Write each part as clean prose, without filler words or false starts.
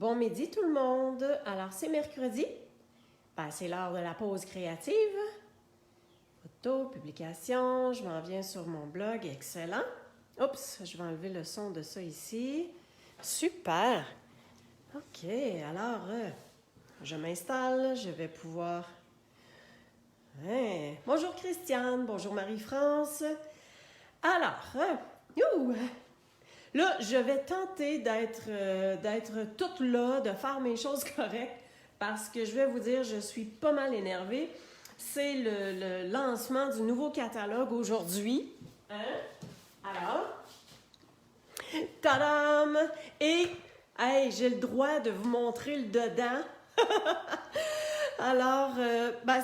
Bon midi tout le monde. Alors c'est mercredi. Ben, c'est l'heure de la pause créative. Photo, publication, je m'en viens sur mon blog, excellent. Oups, je vais enlever le son de ça ici. Super. OK, alors je m'installe, je vais pouvoir... Bonjour Christiane, bonjour Marie-France. Alors, là, je vais tenter d'être toute là, de faire mes choses correctes, parce que je vais vous dire, je suis pas mal énervée. C'est le lancement du nouveau catalogue aujourd'hui. Alors, tadam! Et, j'ai le droit de vous montrer le dedans. Alors,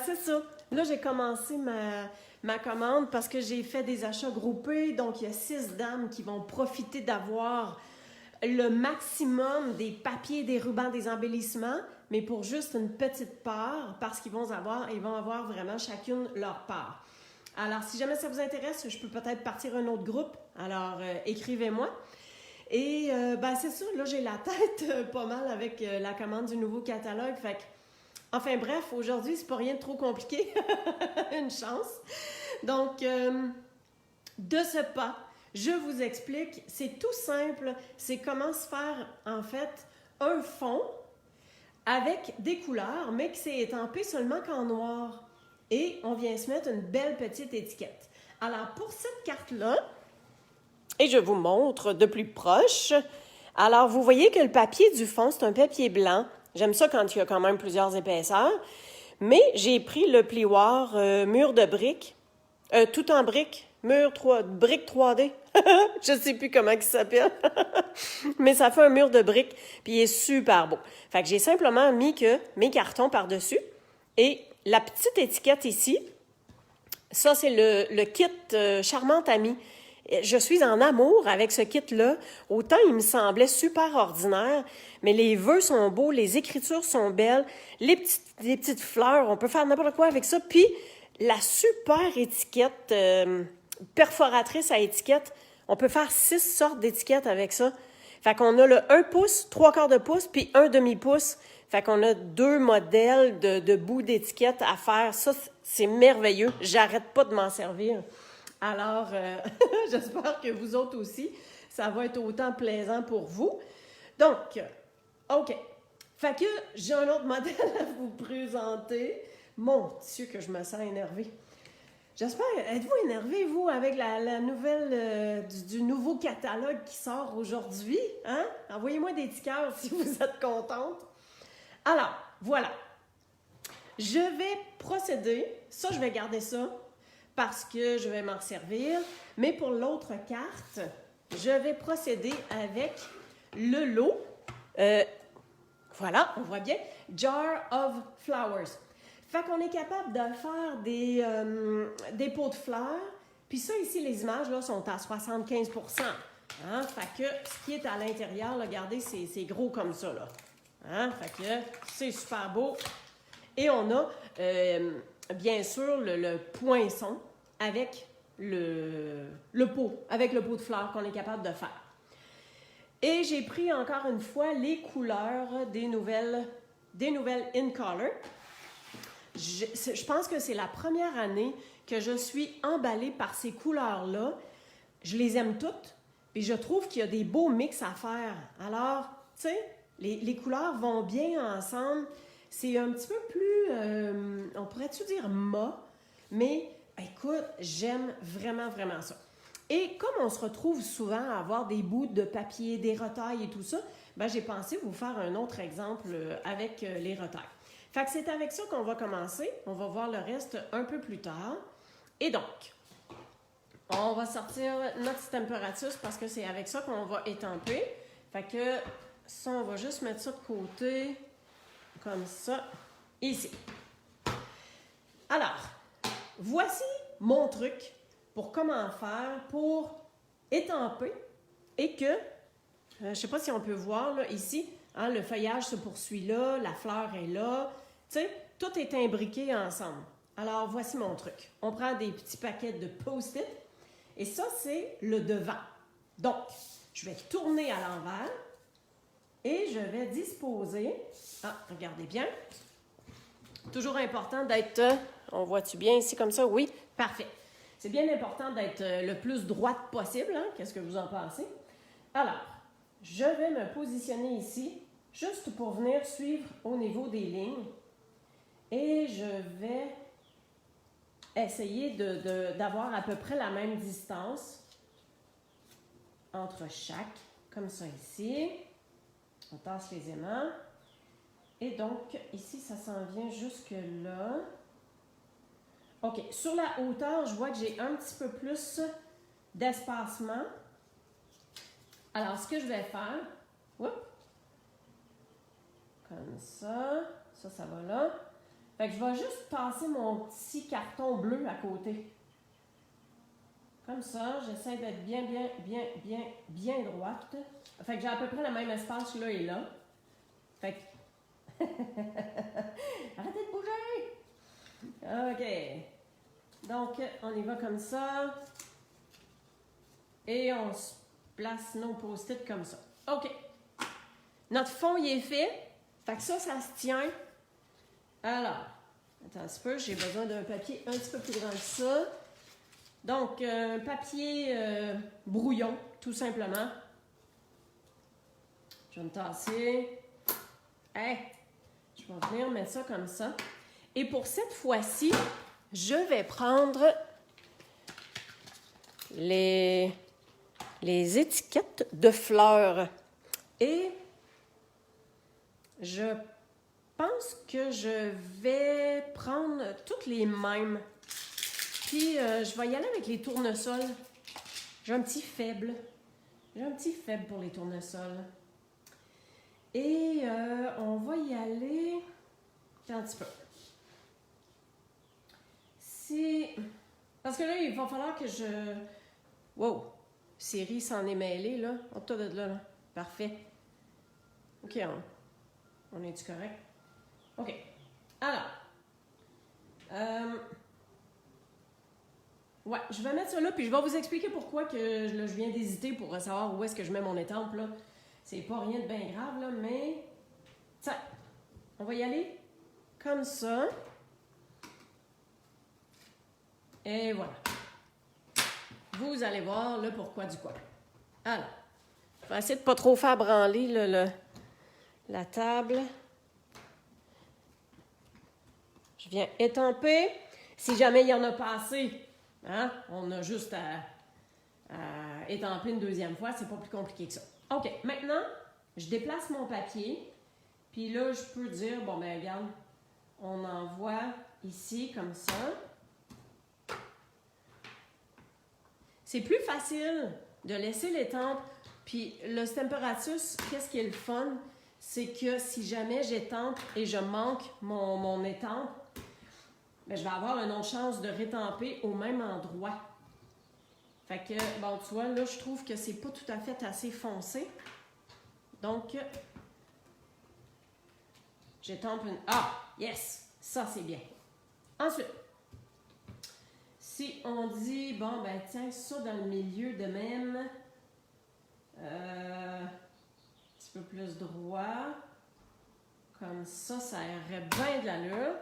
c'est ça. Là, j'ai commencé ma commande parce que j'ai fait des achats groupés. Donc, il y a 6 dames qui vont profiter d'avoir le maximum des papiers, des rubans, des embellissements, mais pour juste une petite part, parce qu'ils vont avoir vraiment chacune leur part. Alors, si jamais ça vous intéresse, je peux peut-être partir un autre groupe. Alors, écrivez-moi. Et, c'est ça. Là, j'ai la tête pas mal avec la commande du nouveau catalogue. Fait que, enfin bref, aujourd'hui, c'est pas rien de trop compliqué. Une chance. Donc, de ce pas, je vous explique, c'est tout simple, c'est comment se faire, en fait, un fond avec des couleurs, mais qui s'est étampé seulement qu'en noir. Et on vient se mettre une belle petite étiquette. Alors, pour cette carte-là, et je vous montre de plus proche, alors vous voyez que le papier du fond, c'est un papier blanc. J'aime ça quand il y a quand même plusieurs épaisseurs. Mais j'ai pris le plioir mur de briques, tout en briques, briques 3D. Je ne sais plus comment il s'appelle. Mais ça fait un mur de briques, puis il est super beau. Fait que j'ai simplement mis mes cartons par-dessus. Et la petite étiquette ici, ça c'est le kit Charmante Amie. Je suis en amour avec ce kit-là. Autant il me semblait super ordinaire, mais les vœux sont beaux, les écritures sont belles, les petites fleurs, on peut faire n'importe quoi avec ça. Puis la super étiquette perforatrice à étiquette, on peut faire 6 sortes d'étiquettes avec ça. Fait qu'on a le 1 pouce, 3/4 de pouce, puis 1 demi-pouce. Fait qu'on a 2 modèles de bouts d'étiquette à faire. Ça, c'est merveilleux. J'arrête pas de m'en servir. Alors, j'espère que vous autres aussi, ça va être autant plaisant pour vous. Donc, OK. Fait que j'ai un autre modèle à vous présenter. Mon Dieu, que je me sens énervée. J'espère, êtes-vous énervé, vous, avec la nouvelle du nouveau catalogue qui sort aujourd'hui? Hein? Envoyez-moi des petits cœurs si vous êtes contente. Alors, voilà. Je vais procéder. Ça, je vais garder ça parce que je vais m'en servir. Mais pour l'autre carte, je vais procéder avec le lot. Voilà, on voit bien. Jar of Flowers. Fait qu'on est capable de faire des pots de fleurs. Puis ça, ici, les images là, sont à 75 %. Hein? Fait que ce qui est à l'intérieur, là, regardez, c'est gros comme ça. Là. Hein? Fait que c'est super beau. Et on a, bien sûr, le poinçon avec le pot de fleurs qu'on est capable de faire. Et j'ai pris encore une fois les couleurs des nouvelles In Color. Je pense que c'est la première année que je suis emballée par ces couleurs-là. Je les aime toutes, et je trouve qu'il y a des beaux mix à faire. Alors, tu sais, les couleurs vont bien ensemble. C'est un petit peu plus, on pourrait-tu dire mat, mais écoute, j'aime vraiment, vraiment ça. Et comme on se retrouve souvent à avoir des bouts de papier, des retailles et tout ça, j'ai pensé vous faire un autre exemple avec les retailles. Fait que c'est avec ça qu'on va commencer. On va voir le reste un peu plus tard. Et donc, on va sortir notre température parce que c'est avec ça qu'on va étamper. Fait que ça, on va juste mettre ça de côté, comme ça, ici. Alors, voici mon truc pour comment faire pour étamper et que, je ne sais pas si on peut voir là, ici, hein, le feuillage se poursuit là, la fleur est là, tu sais, tout est imbriqué ensemble. Alors, voici mon truc. On prend des petits paquets de post-it et ça, c'est le devant. Donc, je vais tourner à l'envers Et je vais disposer... Ah, regardez bien. Toujours important d'être... On voit-tu bien ici comme ça? Oui, parfait. C'est bien important d'être le plus droite possible. Hein? Qu'est-ce que vous en pensez? Alors, je vais me positionner ici, juste pour venir suivre au niveau des lignes. Et je vais essayer d'avoir à peu près la même distance entre chaque, comme ça ici. On tasse les aimants. Et donc, ici, ça s'en vient jusque là. OK. Sur la hauteur, je vois que j'ai un petit peu plus d'espacement. Alors, ce que je vais faire, comme ça, ça va là. Fait que je vais juste passer mon petit carton bleu à côté. Comme ça, j'essaie d'être bien droite. Fait que j'ai à peu près le même espace là et là. Fait que... Arrêtez de bouger! OK. Donc, on y va comme ça. Et on se place nos post-it comme ça. OK. Notre fond, il est fait. Fait que ça se tient. Alors, attends un petit peu, j'ai besoin d'un papier un petit peu plus grand que ça. Donc, un papier brouillon, tout simplement. Je vais me tasser. Je vais venir mettre ça comme ça. Et pour cette fois-ci, je vais prendre les étiquettes de fleurs. Et je pense que je vais prendre toutes les mêmes. Puis, je vais y aller avec les tournesols. J'ai un petit faible. Pour les tournesols. Et on va y aller un petit peu. Parce que là, il va falloir que je... Wow! Siri s'en est mêlée, là. Hop, de là. Parfait. OK, on est-tu correct? OK. Alors. Ouais, je vais mettre ça là, puis je vais vous expliquer pourquoi que là, je viens d'hésiter pour savoir où est-ce que je mets mon étampe, là. C'est pas rien de bien grave, là, mais... Tiens, on va y aller comme ça. Et voilà. Vous allez voir le pourquoi du quoi. Alors, je vais essayer de pas trop faire branler la table. Je viens étamper. Si jamais il y en a pas assez, hein, on a juste à étamper une deuxième fois. C'est pas plus compliqué que ça. OK, maintenant, je déplace mon papier. Puis là, je peux dire, bon, ben regarde, on envoie ici comme ça. C'est plus facile de laisser l'étampe. Puis le Stemperatus, qu'est-ce qui est le fun? C'est que si jamais j'étampe et je manque mon étampe, bien, je vais avoir une autre chance de rétamper au même endroit. Fait que, bon, tu vois, là, je trouve que c'est pas tout à fait assez foncé. Donc, j'étampe une... Ah! Yes! Ça, c'est bien. Ensuite, si on dit, bon, ben tiens, ça dans le milieu de même, un petit peu plus droit, comme ça irait bien de l'allure.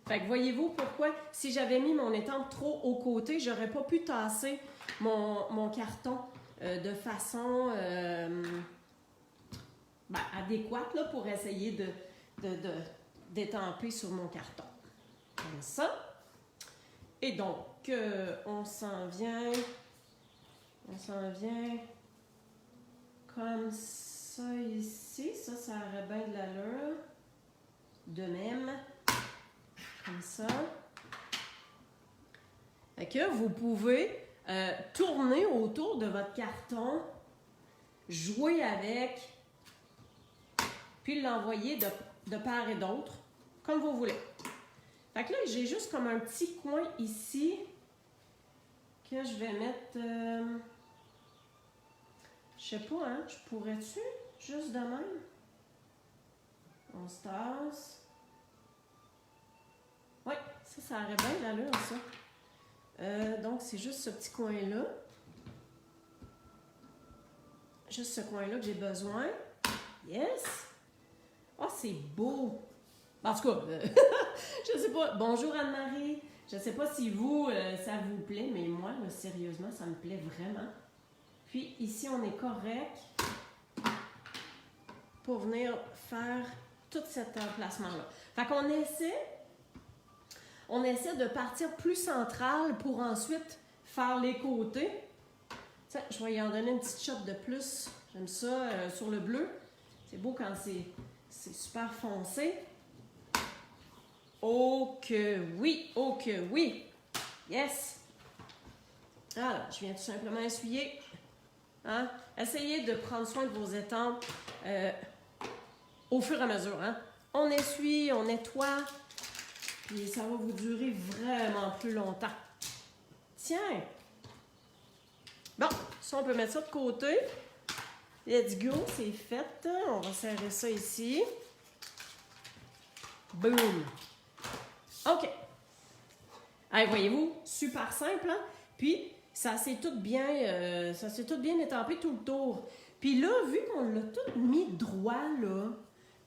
Fait que voyez-vous pourquoi, si j'avais mis mon étampe trop au côté, j'aurais pas pu tasser mon carton de façon adéquate là, pour essayer d'étamper sur mon carton. Comme ça. Et donc, on s'en vient comme ça ici. Ça aurait bien de l'allure. De même, comme ça. Fait que vous pouvez tourner autour de votre carton, jouer avec, puis l'envoyer de part et d'autre, comme vous voulez. Fait que là, j'ai juste comme un petit coin ici que je vais mettre... je sais pas, hein? Je pourrais-tu juste de même? On se tasse. Oui, ça aurait bien de l'allure, ça. Donc, c'est juste ce petit coin-là. Juste ce coin-là que j'ai besoin. Yes! Oh, c'est beau! En tout cas, je sais pas. Bonjour Anne-Marie. Je sais pas si vous, ça vous plaît, mais moi, là, sérieusement, ça me plaît vraiment. Puis ici, on est correct pour venir faire tout cet emplacement-là. Fait qu'on essaie de partir plus central pour ensuite faire les côtés. Tiens, je vais y en donner une petite shot de plus. J'aime ça sur le bleu. C'est beau quand c'est super foncé. Oh que oui! Oh que oui! Yes! Alors, je viens tout simplement essuyer. Hein? Essayez de prendre soin de vos étampes au fur et à mesure. Hein? On essuie, on nettoie, puis ça va vous durer vraiment plus longtemps. Tiens! Bon, ça, on peut mettre ça de côté. Let's go, c'est fait. On va serrer ça ici. Boom! OK. Hey, voyez-vous, super simple, hein? Puis, ça s'est tout bien étampé tout le tour. Puis là, vu qu'on l'a tout mis droit, là,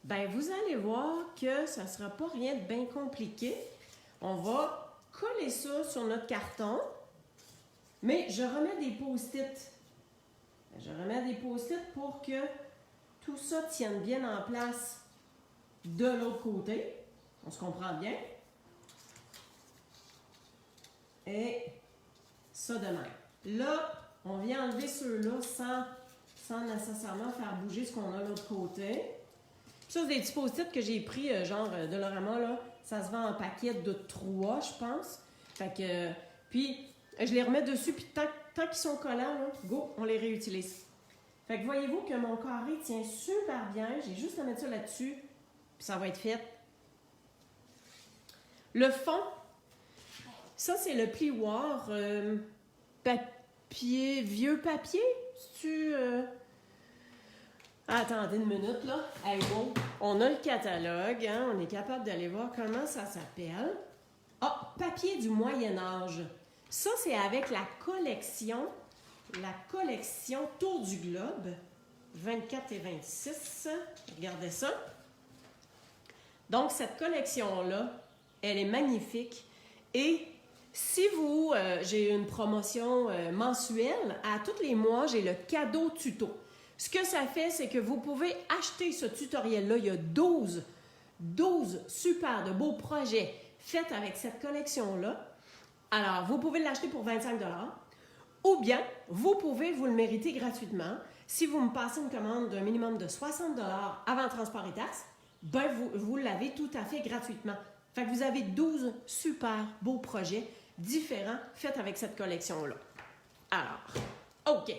ben vous allez voir que ça ne sera pas rien de bien compliqué. On va coller ça sur notre carton, mais je remets des post-it. Je remets des post-it pour que tout ça tienne bien en place de l'autre côté. On se comprend bien. Et ça de même. Là, on vient enlever ceux-là sans nécessairement faire bouger ce qu'on a de l'autre côté. Puis ça, c'est des petits post-it que j'ai pris, genre de Dollarama, là. Ça se vend en paquet de 3, je pense. Fait que, puis, je les remets dessus, puis tant qu'ils sont collants, là, go, on les réutilise. Fait que voyez-vous que mon carré tient super bien. J'ai juste à mettre ça là-dessus, puis ça va être fait. Le fond, ça, c'est le plioir papier, vieux papier. Attendez une minute, là. Hey, wow. On a le catalogue, hein? On est capable d'aller voir comment ça s'appelle. Ah, papier du Moyen-Âge. Ça, c'est avec la collection Tour du Globe, 24 et 26. Regardez ça. Donc, cette collection-là, elle est magnifique. Et si j'ai une promotion mensuelle, à tous les mois, j'ai le cadeau tuto. Ce que ça fait, c'est que vous pouvez acheter ce tutoriel-là. Il y a 12 super de beaux projets faits avec cette collection-là. Alors, vous pouvez l'acheter pour 25 $ ou bien vous pouvez vous le mériter gratuitement. Si vous me passez une commande d'un minimum de 60 $ avant transport et taxes, ben vous l'avez tout à fait gratuitement. Fait que vous avez 12 super beaux projets différents faits avec cette collection-là. Alors, OK.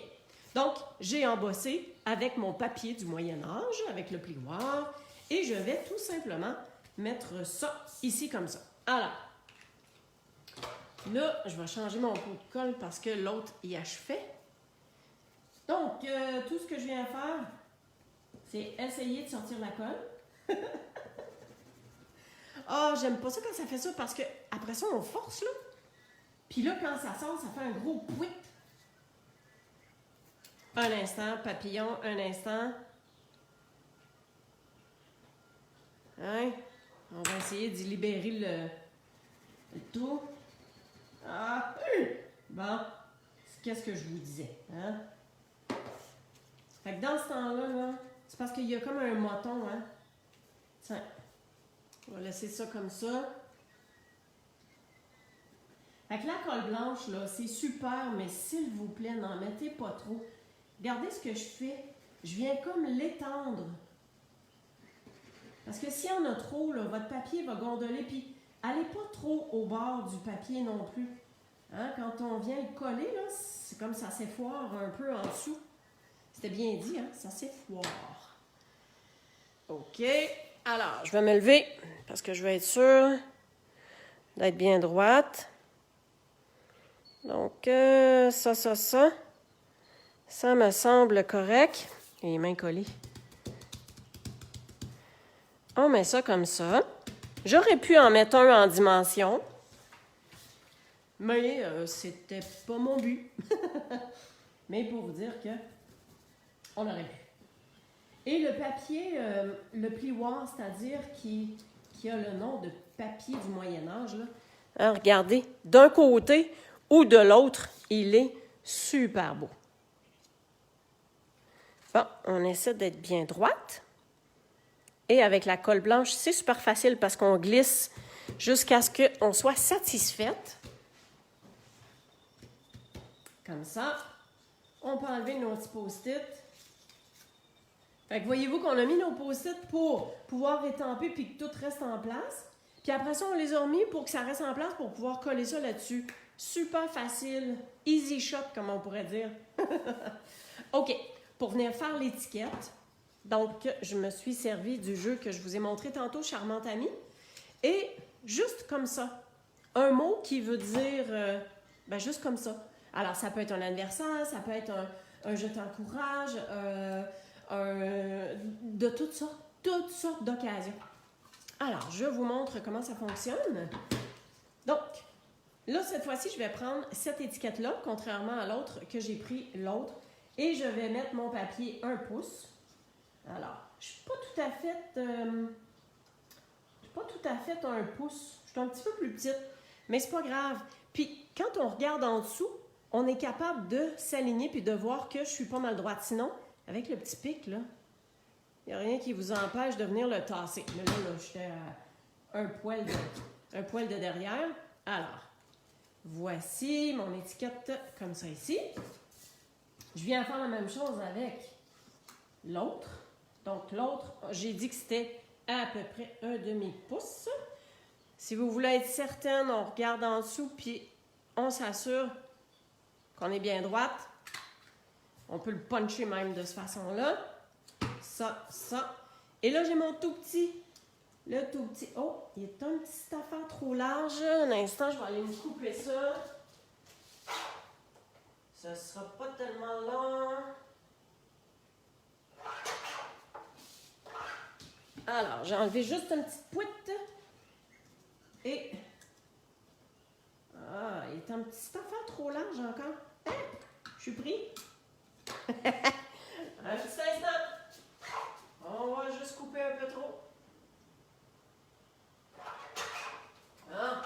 Donc, j'ai embossé avec mon papier du Moyen-Âge, avec le plioir, et je vais tout simplement mettre ça ici comme ça. Alors, là, je vais changer mon pot de colle parce que l'autre y achevait. Donc, tout ce que je viens faire, c'est essayer de sortir la colle. Ah, j'aime pas ça quand ça fait ça parce que après ça, on force, là. Puis là, quand ça sort, ça fait un gros pouit. Un instant, papillon, un instant. Hein? On va essayer d'y libérer le tout. Ah! Bon, qu'est-ce que je vous disais? Hein? Fait que dans ce temps-là, là, c'est parce qu'il y a comme un moton, hein? Tiens, on va laisser ça comme ça. Fait que la colle blanche, là, c'est super, mais s'il vous plaît, n'en mettez pas trop. Regardez ce que je fais. Je viens comme l'étendre. Parce que s'il y en a trop, là, votre papier va gondoler. Puis, allez pas trop au bord du papier non plus. Hein? Quand on vient le coller, là, c'est comme ça s'effoire un peu en dessous. C'était bien dit, hein? Ça s'effoire. OK. Alors, je vais me lever parce que je vais être sûre d'être bien droite. Donc, ça me semble correct. Et les mains collées. On met ça comme ça. J'aurais pu en mettre un en dimension, mais c'était pas mon but. Mais pour vous dire que on aurait pu. Et le papier, le plioir, c'est-à-dire qui a le nom de papier du Moyen-Âge, là. Hein, regardez, d'un côté ou de l'autre, il est super beau. Bon, on essaie d'être bien droite. Et avec la colle blanche, c'est super facile parce qu'on glisse jusqu'à ce qu'on soit satisfaite. Comme ça. On peut enlever nos petits post-it. Fait que voyez-vous qu'on a mis nos post-it pour pouvoir étamper puis que tout reste en place. Puis après ça, on les a remis pour que ça reste en place pour pouvoir coller ça là-dessus. Super facile. Easy shot, comme on pourrait dire. OK. Pour venir faire l'étiquette, donc je me suis servi du jeu que je vous ai montré tantôt, Charmante Amie. Et juste comme ça, un mot qui veut dire, juste comme ça. Alors, ça peut être un anniversaire, ça peut être un je t'encourage, de toutes sortes d'occasions. Alors, je vous montre comment ça fonctionne. Donc, là, cette fois-ci, je vais prendre cette étiquette-là, contrairement à l'autre que j'ai pris l'autre, et je vais mettre mon papier 1 pouce. Alors, je ne suis pas tout à fait 1 pouce. Je suis un petit peu plus petite, mais c'est pas grave. Puis, quand on regarde en dessous, on est capable de s'aligner puis de voir que je suis pas mal droite. Sinon, avec le petit pic, là, il n'y a rien qui vous empêche de venir le tasser. Mais là j'étais à un poil de derrière. Alors, voici mon étiquette comme ça ici. Je viens faire la même chose avec l'autre. Donc, l'autre, j'ai dit que c'était à peu près 1 demi-pouce. Si vous voulez être certaine, on regarde en dessous, puis on s'assure qu'on est bien droite. On peut le puncher même de cette façon-là. Ça. Et là, j'ai mon tout petit. Le tout petit. Oh, il est un petit affaire trop large. Un instant, je vais aller me couper ça. Ça sera pas tellement long. Alors, j'ai enlevé juste une petite pouette. Et... Ah, il est un petit affaire trop large encore. Hein? Je suis pris. Un petit instant. On va juste couper un peu trop. Ah.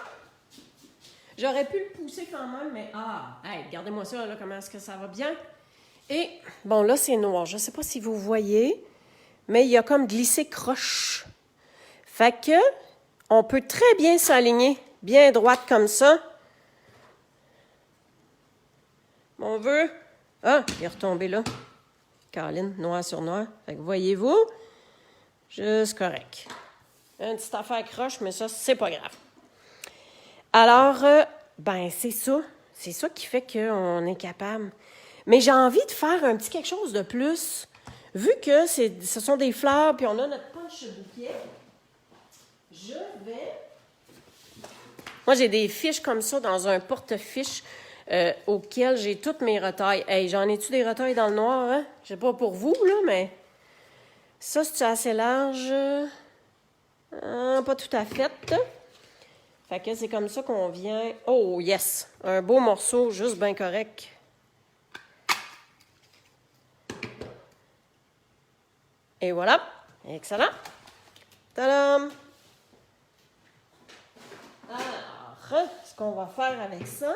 J'aurais pu le pousser quand même, mais hey, regardez-moi ça, là, comment est-ce que ça va bien. Et, bon, là, c'est noir. Je ne sais pas si vous voyez, mais il y a comme glissé croche. Fait que, on peut très bien s'aligner, bien droite comme ça. On veut... Ah, il est retombé là. Caroline, noir sur noir. Fait que voyez-vous, juste correct. Une petite affaire croche, mais ça, c'est pas grave. Alors, c'est ça. C'est ça qui fait qu'on est capable. Mais j'ai envie de faire un petit quelque chose de plus. Vu que ce sont des fleurs, puis on a notre punch bouquet, je vais... Moi, j'ai des fiches comme ça dans un porte-fiches auquel j'ai toutes mes retailles. Hey, j'en ai-tu des retailles dans le noir, hein? Je sais pas pour vous, là, mais... Ça, c'est assez large. Pas tout à fait. Fait que c'est comme ça qu'on vient... Oh, yes! Un beau morceau, juste bien correct. Et voilà. Excellent. Tadam! Alors, ce qu'on va faire avec ça,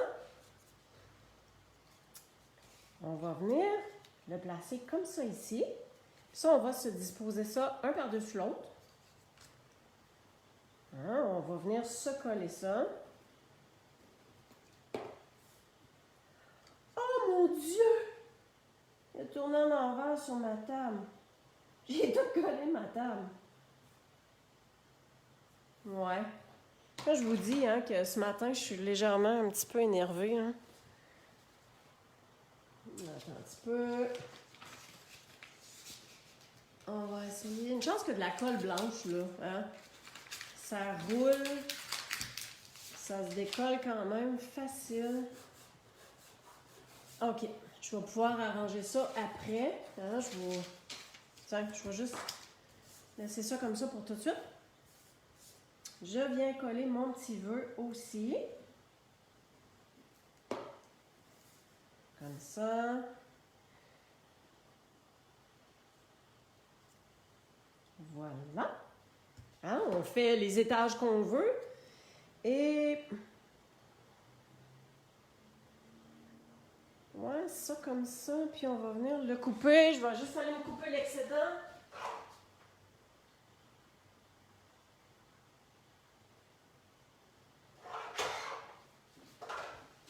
on va venir le placer comme ça ici. Puis ça, on va se disposer ça un par-dessus l'autre. Hein, on va venir se coller ça. Oh mon Dieu! Il a tourné en envers sur ma table. J'ai tout collé ma table. Ouais. Là, je vous dis que ce matin, je suis légèrement un petit peu énervée. Hein. Attends un petit peu. On va essayer. Une chance que de la colle blanche, là. Hein? Ça roule. Ça se décolle quand même facile. OK. Je vais pouvoir arranger ça après. Hein? Je vais juste laisser ça comme ça pour tout de suite. Je viens coller mon petit vœu aussi. Comme ça. Voilà. Hein, on fait les étages qu'on veut. Et... ouais, ça comme ça. Puis on va venir le couper. Je vais juste aller me couper l'excédent.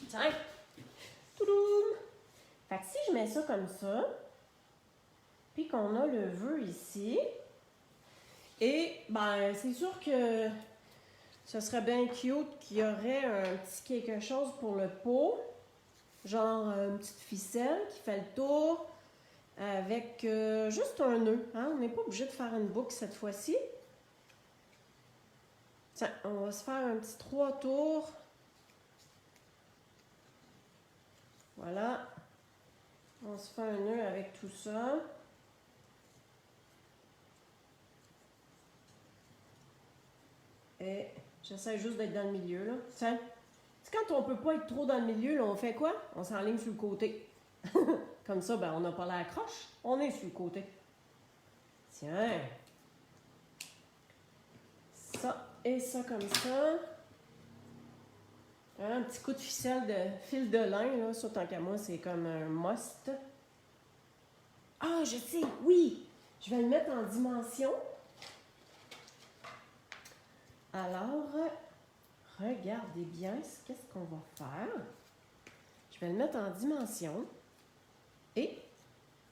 Tiens. Toudoum! Fait que si je mets ça comme ça, puis qu'on a le vœu ici, et ben c'est sûr que ce serait bien cute qu'il y aurait un petit quelque chose pour le pot, genre une petite ficelle qui fait le tour avec juste un nœud. Hein? On n'est pas obligé de faire une boucle cette fois-ci. Tiens, on va se faire un petit 3 tours. Voilà. On se fait un nœud avec tout ça. Et j'essaie juste d'être dans le milieu, là. Tiens, quand on peut pas être trop dans le milieu, là, on fait quoi? On s'enligne sur le côté. Comme ça, ben, on n'a pas la croche. On est sur le côté. Tiens. Ça et ça comme ça. Un petit coup de ficelle de fil de lin, là. Ça, tant qu'à moi, c'est comme un must. Ah, je sais, oui! Je vais le mettre en dimension. Alors, regardez bien qu'est-ce qu'on va faire. Je vais le mettre en dimension. Et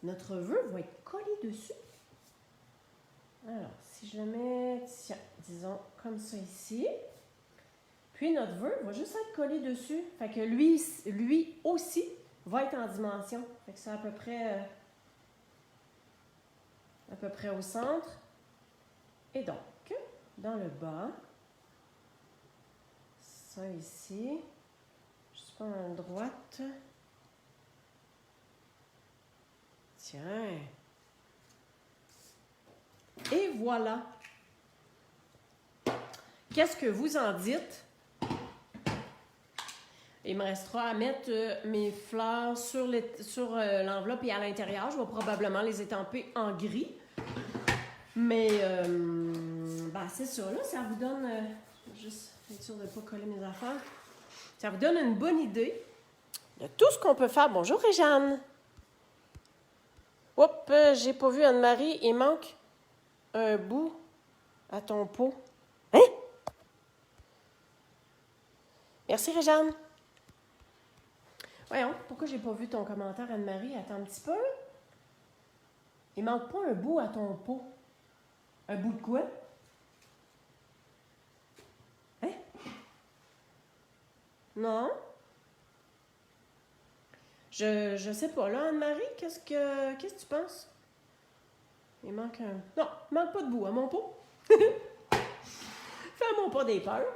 notre vœu va être collé dessus. Alors, si je le mets, tiens, disons comme ça ici. Puis notre vœu va juste être collé dessus. Fait que lui aussi va être en dimension. Fait que c'est à peu près au centre. Et donc, dans le bas, ça ici, juste pas à droite. Tiens. Et voilà. Qu'est-ce que vous en dites? Il me restera à mettre mes fleurs sur l'enveloppe et à l'intérieur. Je vais probablement les étamper en gris. Mais, ben, c'est ça, là. Ça vous donne... juste être sûr de ne pas coller mes affaires. Ça vous donne une bonne idée de tout ce qu'on peut faire. Bonjour, Réjeanne. Oups, j'ai pas vu Anne-Marie. Il manque un bout à ton pot. Hein? Merci, Réjeanne. Voyons, pourquoi j'ai pas vu ton commentaire, Anne-Marie? Attends un petit peu. Il manque pas un bout à ton pot. Un bout de quoi? Hein? Non? Je sais pas. Là, Anne-Marie, qu'est-ce que tu penses? Il manque un... non, il manque pas de bout à mon pot. Fais-moi pas des peurs.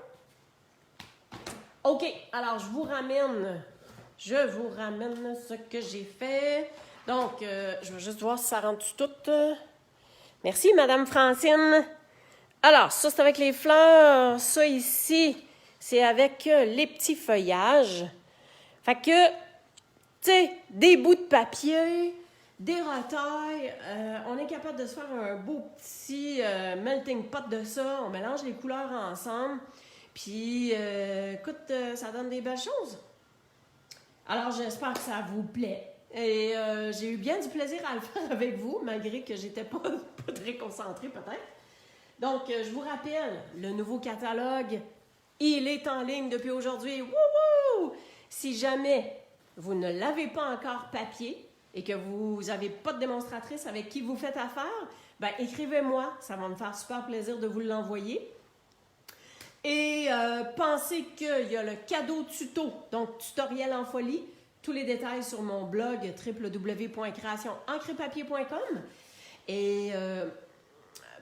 OK, alors je vous ramène ce que j'ai fait. Donc, je vais juste voir si ça rentre tout. Merci, Madame Francine. Alors, ça, c'est avec les fleurs. Ça, ici, c'est avec les petits feuillages. Fait que, tu sais, des bouts de papier, des retailles. On est capable de se faire un beau petit melting pot de ça. On mélange les couleurs ensemble. Puis, écoute, ça donne des belles choses. Alors, j'espère que ça vous plaît. Et j'ai eu bien du plaisir à le faire avec vous, malgré que j'étais pas très concentrée peut-être. Donc, je vous rappelle, le nouveau catalogue, il est en ligne depuis aujourd'hui. Wouhou! Si jamais vous ne l'avez pas encore papier et que vous n'avez pas de démonstratrice avec qui vous faites affaire, ben écrivez-moi, ça va me faire super plaisir de vous l'envoyer. Et pensez qu'il y a le cadeau tuto, donc tutoriel en folie, tous les détails sur mon blog www.créationencrepapier.com. Et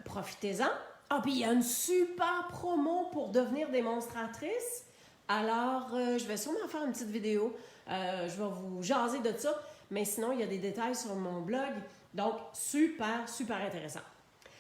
profitez-en. Ah, puis il y a une super promo pour devenir démonstratrice. Alors, je vais sûrement faire une petite vidéo. Je vais vous jaser de ça. Mais sinon, il y a des détails sur mon blog. Donc, super, super intéressant.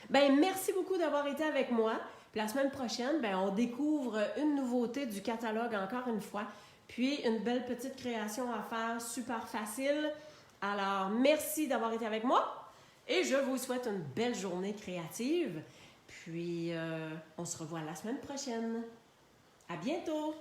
Ben, merci beaucoup d'avoir été avec moi. Puis la semaine prochaine, ben, on découvre une nouveauté du catalogue encore une fois. Puis une belle petite création à faire, super facile. Alors, merci d'avoir été avec moi. Et je vous souhaite une belle journée créative. Puis, on se revoit la semaine prochaine. À bientôt!